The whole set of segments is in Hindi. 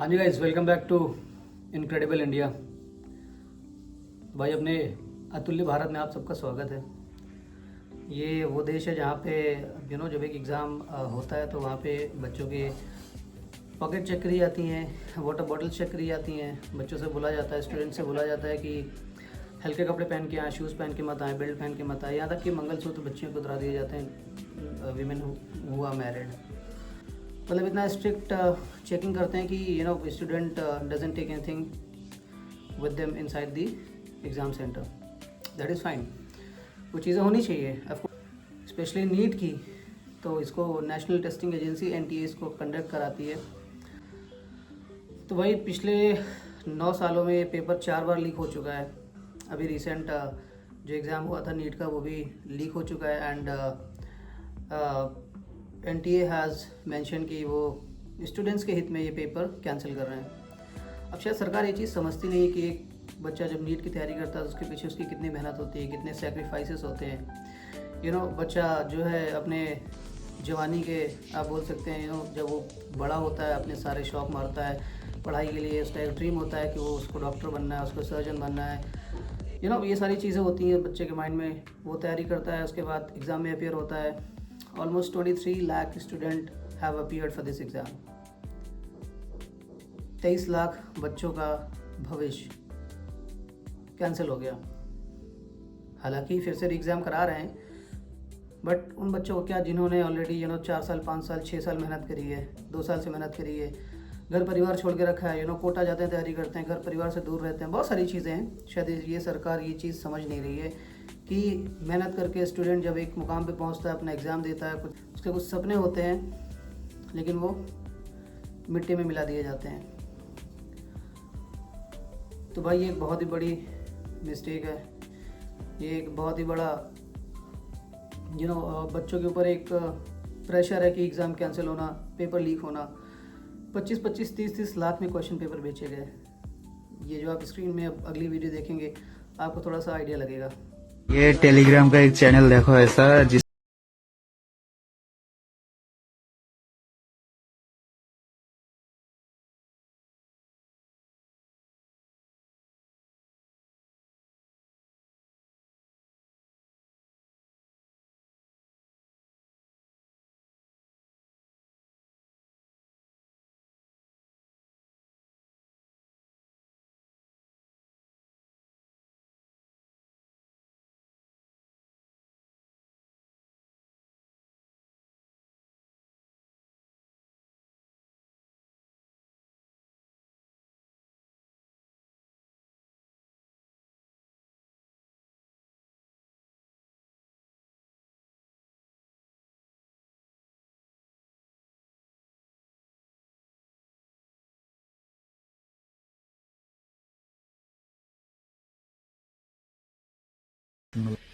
हाँ जी guys, welcome back to incredible India. भाई, अपने अतुल्य भारत में आप सबका स्वागत है। ये वो देश है जहाँ पे जब एक एग्ज़ाम होता है तो वहाँ पे बच्चों के पॉकेट चेक करी जाती हैं, वाटर बॉटल चेक करी जाती हैं। बच्चों से बोला जाता है, स्टूडेंट से बोला जाता है कि हल्के कपड़े पहन के आएँ, शूज़ पहन के मत आएँ, बेल्ट पहन के मत आएँ। यहाँ तक कि मंगलसूत्र बच्चियों को उतरा दिए जाते हैं, वीमेन हु आर मैरिड। मतलब इतना स्ट्रिक्ट चेकिंग करते हैं कि student doesn't take anything with them inside the exam centre. That is fine, वो चीज़ें होनी चाहिए स्पेशली नीट की। तो इसको नेशनल टेस्टिंग एजेंसी NTA इसको कंडक्ट कराती है। तो भाई, पिछले 9 सालों में ये पेपर 4 बार लीक हो चुका है। अभी रिसेंट जो एग्ज़ाम हुआ था नीट का वो भी लीक हो चुका है। एंड NTA हैज़ मेंशन कि वो स्टूडेंट्स के हित में ये पेपर कैंसिल कर रहे हैं। अब शायद सरकार ये चीज़ समझती नहीं है कि एक बच्चा जब नीट की तैयारी करता है तो उसके पीछे उसकी कितनी मेहनत होती है, कितने सेक्रीफाइसेस होते हैं। बच्चा जो है अपने जवानी के, आप बोल सकते हैं, जब वो बड़ा होता है अपने सारे शौक़ मारता है पढ़ाई के लिए। उसका एक ड्रीम होता है कि वो उसको डॉक्टर बनना है, उसको सर्जन बनना है। ये सारी चीज़ें होती हैं बच्चे के माइंड में। वो तैयारी करता है, उसके बाद एग्ज़ाम में अपीयर होता है। Almost 23 lakh students have appeared for this exam. 23 lakh बच्चों का भविष्य कैंसिल हो गया। हालांकि फिर से एग्ज़ाम करा रहे हैं, बट उन बच्चों को क्या जिन्होंने ऑलरेडी 4 साल 5 साल 6 साल मेहनत करी है, 2 साल से मेहनत करी है, घर परिवार छोड़ के रखा है, कोटा जाते हैं, तैयारी करते हैं, घर परिवार से दूर रहते हैं, बहुत सारी चीज़ें हैं। शायद ये सरकार ये चीज़ समझ नहीं रही है कि मेहनत करके स्टूडेंट जब एक मुकाम पे पहुंचता है, अपना एग्ज़ाम देता है, उसके कुछ सपने होते हैं लेकिन वो मिट्टी में मिला दिए जाते हैं। तो भाई, ये एक बहुत ही बड़ी मिस्टेक है। ये एक बहुत ही बड़ा बच्चों के ऊपर एक प्रेशर है कि एग्ज़ाम कैंसिल होना, पेपर लीक होना। 25-25, 30-30 लाख में क्वेश्चन पेपर बेचे गए। ये जो आप स्क्रीन में अब अगली वीडियो देखेंगे आपको थोड़ा सा आइडिया लगेगा। ये टेलीग्राम का एक चैनल देखो ऐसा जिस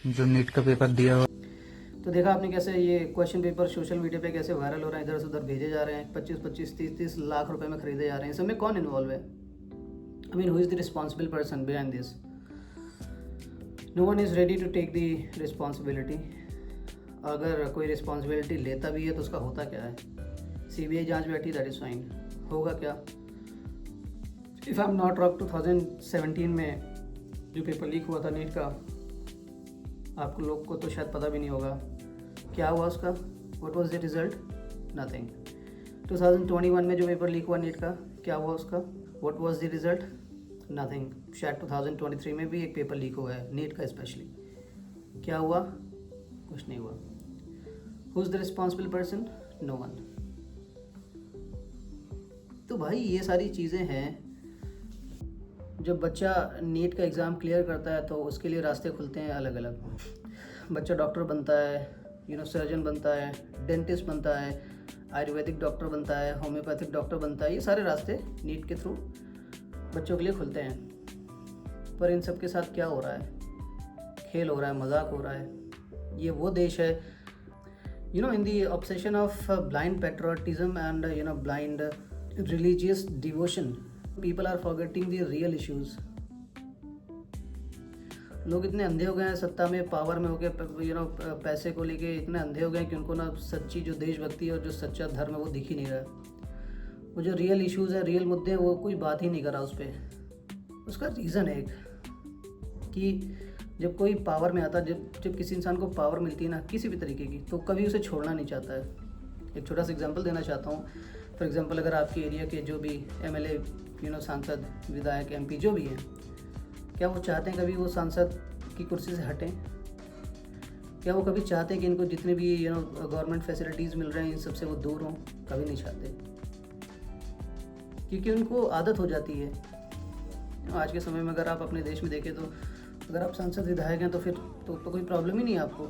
जो नीट का पेपर दिया हुआ। तो देखा आपने कैसे ये क्वेश्चन पेपर सोशल मीडिया पे कैसे वायरल हो रहे हैं, इधर से उधर भेजे जा रहे हैं, 25-25, 30-30 लाख रुपए में खरीदे जा रहे हैं। इसमें कौन इन्वॉल्व है? I mean, who is the responsible person behind this? No one is ready to take the responsibility. अगर कोई रिस्पॉन्सिबिलिटी लेता भी है तो उसका होता क्या है? CBI जांच बैठी, दैट इज़ फाइन। होगा क्या? If I am not wrong, 2017 में जो पेपर लीक हुआ था नीट का, आपको लोग को तो शायद पता भी नहीं होगा क्या हुआ उसका। What was the result? Nothing. 2021 में जो पेपर लीक हुआ नीट का, क्या हुआ उसका? What was the result? Nothing. शायद 2023 में भी एक पेपर लीक हुआ है नीट का स्पेशली, क्या हुआ? कुछ नहीं हुआ। Who is the responsible person? No one. तो भाई, ये सारी चीज़ें हैं। जब बच्चा नीट का एग्ज़ाम क्लियर करता है तो उसके लिए रास्ते खुलते हैं अलग अलग। बच्चा डॉक्टर बनता है, सर्जन बनता है, डेंटिस्ट बनता है, आयुर्वेदिक डॉक्टर बनता है, होम्योपैथिक डॉक्टर बनता है। ये सारे रास्ते नीट के थ्रू बच्चों के लिए खुलते हैं। पर इन सब के साथ क्या हो रहा है? खेल हो रहा है, मजाक हो रहा है। ये वो देश है, in the obsession of blind patriotism and blind religious devotion, people are forgetting the real issues. लोग इतने अंधे हो गए हैं सत्ता में, पावर में होके, पैसे को लेके इतने अंधे हो गए हैं कि उनको ना सच्ची जो देशभक्ति और जो सच्चा धर्म है वो दिख ही नहीं रहा है। वो जो रियल इश्यूज़ है, रियल मुद्दे हैं, वो कोई बात ही नहीं करा उस पर। उसका रीज़न है एक कि जब कोई पावर में आता है, जब किसी इंसान को पावर मिलती है ना किसी भी तरीके की, तो कभी उसे छोड़ना नहीं चाहता है। एक छोटा सा एग्जांपल देना चाहता हूँ। फॉर एग्जांपल, अगर आपके एरिया के जो भी एमएलए, सांसद, विधायक, एमपी जो भी हैं, क्या वो चाहते हैं कभी वो सांसद की कुर्सी से हटें? क्या वो कभी चाहते हैं कि इनको जितने भी गवर्नमेंट फैसिलिटीज़ मिल रहे हैं इन सबसे वो दूर हों? कभी नहीं चाहते, क्योंकि उनको आदत हो जाती है। आज के समय में अगर आप अपने देश में देखें तो अगर आप सांसद, विधायक हैं तो फिर तो कोई प्रॉब्लम ही नहीं है आपको।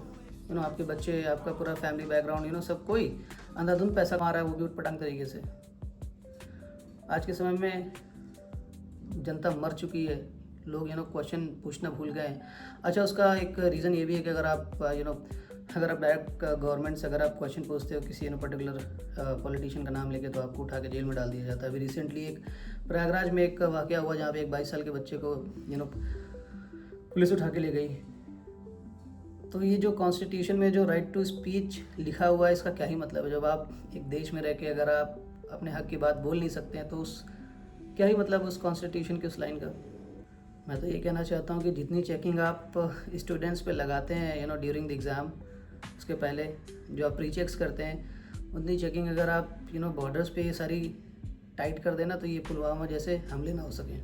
आपके बच्चे, आपका पूरा फैमिली बैकग्राउंड, सब कोई अंधाधुंध पैसा कमा रहा है, वो भी उटपटांग तरीके से। आज के समय में जनता मर चुकी है, लोग क्वेश्चन पूछना भूल गए हैं। अच्छा, उसका एक रीज़न ये भी है कि अगर आप अगर आप डायरेक्ट गवर्नमेंट से अगर आप क्वेश्चन पूछते हो किसी पर्टिकुलर पॉलिटिशियन का नाम लेके, तो आपको उठा के जेल में डाल दिया जाता है। अभी रिसेंटली एक प्रयागराज में एक वाक़या हुआ जहाँ पे एक 22 साल के बच्चे को पुलिस उठा के ले गई। तो ये जो कॉन्स्टिट्यूशन में जो राइट टू स्पीच लिखा हुआ है, इसका क्या ही मतलब है? जब आप एक देश में रह के अगर आप अपने हक की बात बोल नहीं सकते हैं, तो उस क्या ही मतलब उस कॉन्स्टिट्यूशन की उस लाइन का? मैं तो ये कहना चाहता हूँ कि जितनी चेकिंग आप स्टूडेंट्स पे लगाते हैं ड्यूरिंग द एग्ज़ाम, उसके पहले जो आप प्री चेक्स करते हैं, उतनी चेकिंग अगर आप बॉर्डर्स पे ये सारी टाइट कर देना, तो ये पुलवामा जैसे हमले ना हो सकें।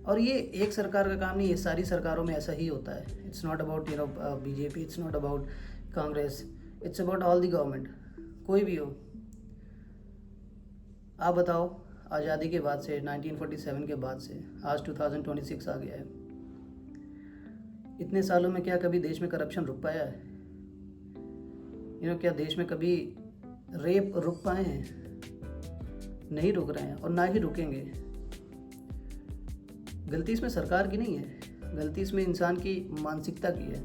और ये एक सरकार का काम नहीं, ये सारी सरकारों में ऐसा ही होता है। It's not about BJP, it's not about Congress, it's about all the government, कोई भी हो। आप बताओ, आज़ादी के बाद से, 1947 के बाद से आज 2026 आ गया है, इतने सालों में क्या कभी देश में करप्शन रुक पाया है? क्या देश में कभी रेप रुक पाए हैं? नहीं रुक रहे हैं और ना ही रुकेंगे। गलती इसमें सरकार की नहीं है, गलती इसमें इंसान की मानसिकता की है।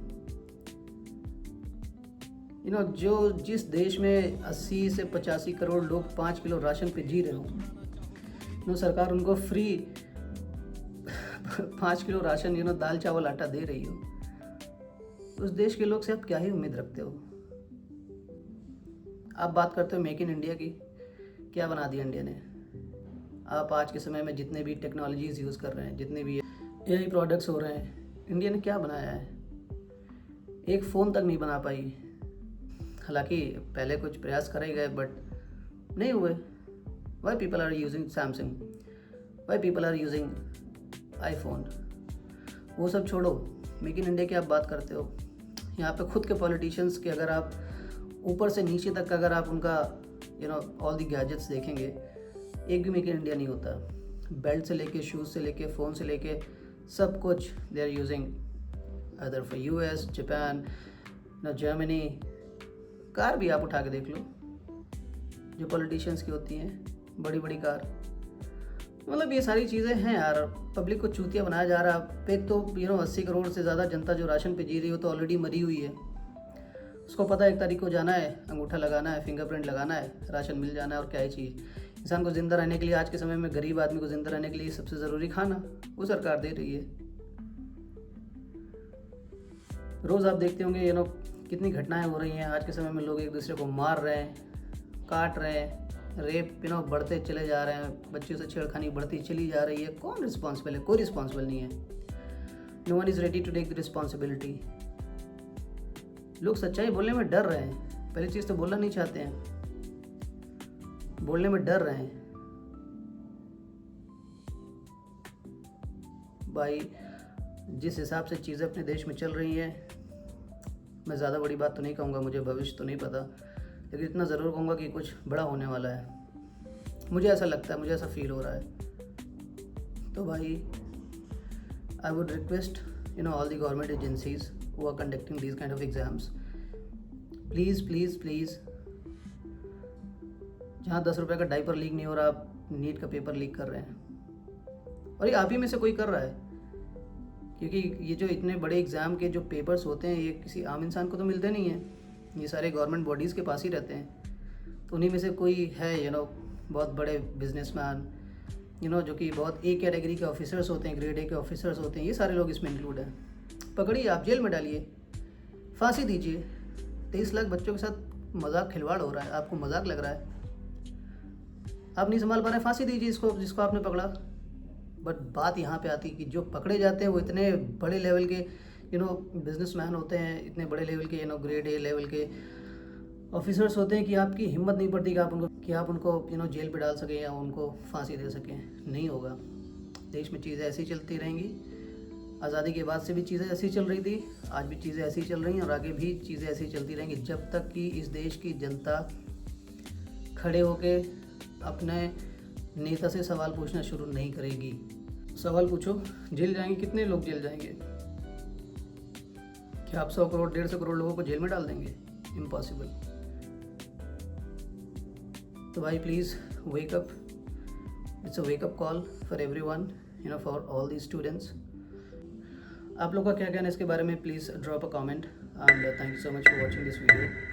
जो जिस देश में 80 से 85 करोड़ लोग 5 किलो राशन पे जी रहे हों, सरकार उनको फ्री 5 किलो राशन दाल चावल आटा दे रही हो, उस देश के लोग से आप क्या ही उम्मीद रखते हो? आप बात करते हो मेक इन इंडिया की, क्या बना दिया इंडिया ने? आप आज के समय में जितने भी टेक्नोलॉजीज़ यूज़ कर रहे हैं, जितने भी एआई प्रोडक्ट्स हो रहे हैं, इंडिया ने क्या बनाया है? एक फ़ोन तक नहीं बना पाई। हालांकि पहले कुछ प्रयास करे गए बट नहीं हुए। Why people are using Samsung, why people are using iPhone? वो सब छोड़ो, मेक इन इंडिया की आप बात करते हो। यहाँ पे खुद के पॉलिटिशियंस के अगर आप ऊपर से नीचे तक अगर आप उनका ऑल दी गैजेट्स देखेंगे, एक भी मेक इन इंडिया नहीं होता। बेल्ट से लेके, शूज़ से लेके, फ़ोन से लेके, सब कुछ they are using other for US, Japan, Germany. Car भी आप उठा के देख लो, जो पॉलिटिशियंस की होती हैं, बड़ी बड़ी कार। मतलब ये सारी चीज़ें हैं यार, पब्लिक को चूतिया बनाया जा रहा है। एक तो 80 करोड़ से ज़्यादा जनता जो राशन पे जी रही हो तो ऑलरेडी मरी हुई है। उसको पता है 1 तारीख को जाना है, अंगूठा लगाना है, फिंगरप्रिंट लगाना है, राशन मिल जाना है, और क्या ही चाहिए। इंसान को ज़िंदा रहने के लिए, आज के समय में गरीब आदमी को ज़िंदा रहने के लिए सबसे ज़रूरी खाना, वो सरकार दे रही है। रोज़ आप देखते होंगे कितनी घटनाएं हो रही हैं। आज के समय में लोग एक दूसरे को मार रहे हैं, काट रहे हैं, रेप बढ़ते चले जा रहे हैं, बच्चों से छेड़खानी बढ़ती चली जा रही है। कौन रिस्पॉन्सिबल है? कोई रिस्पॉन्सिबल नहीं है। No one is ready to take the responsibility. लोग सच्चाई बोलने में डर रहे हैं। पहली चीज़ तो बोलना नहीं चाहते हैं, बोलने में डर रहे हैं। भाई, जिस हिसाब से चीज़ें अपने देश में चल रही हैं, मैं ज़्यादा बड़ी बात तो नहीं कहूँगा, मुझे भविष्य तो नहीं पता, लेकिन इतना ज़रूर कहूँगा कि कुछ बड़ा होने वाला है। मुझे ऐसा लगता है, मुझे ऐसा फील हो रहा है। तो भाई, I would request all the government agencies who are conducting these kind of exams, please जहाँ 10 रुपये का डाइपर लीक नहीं हो रहा, आप नीट का पेपर लीक कर रहे हैं। और ये आप ही में से कोई कर रहा है, क्योंकि ये जो इतने बड़े एग्ज़ाम के जो पेपर्स होते हैं, ये किसी आम इंसान को तो मिलते नहीं हैं। ये सारे गवर्नमेंट बॉडीज़ के पास ही रहते हैं। तो उन्हीं में से कोई है बहुत बड़े बिजनेसमैन, जो कि बहुत ए कैटेगरी के ऑफिसर्स होते हैं, ग्रेड ए के ऑफिसर्स होते हैं, ये सारे लोग इसमें इंक्लूड हैं। पकड़िए, आप जेल में डालिए, फांसी दीजिए। 23 लाख बच्चों के साथ मजाक खिलवाड़ हो रहा है, आपको मजाक लग रहा है? आप नहीं संभाल पा रहे, फांसी दीजिए इसको जिसको आपने पकड़ा। बट बात यहाँ पे आती है कि जो पकड़े जाते हैं वो इतने बड़े लेवल के बिजनेसमैन होते हैं, इतने बड़े लेवल के ग्रेड ए लेवल के ऑफिसर्स होते हैं कि आपकी हिम्मत नहीं पड़ती कि आप उनको जेल पे डाल सकें या उनको फांसी दे सकें। नहीं होगा। देश में चीज़ें ऐसी चलती रहेंगी। आज़ादी के बाद से भी चीज़ें ऐसी चल रही थी, आज भी चीज़ें ऐसी चल रही हैं और आगे भी चीज़ें ऐसी चलती रहेंगी जब तक कि इस देश की जनता खड़े होके अपने नेता से सवाल पूछना शुरू नहीं करेगी। सवाल पूछो, जेल जाएंगे कितने लोग? जेल जाएंगे क्या आप 100 करोड़ 150 करोड़ लोगों को जेल में डाल देंगे? इम्पॉसिबल। तो भाई please wake up. It's a wake up call for everyone, for all the students. आप लोग का क्या कहना है इसके बारे में? Please drop a comment and thank you so much for watching this video.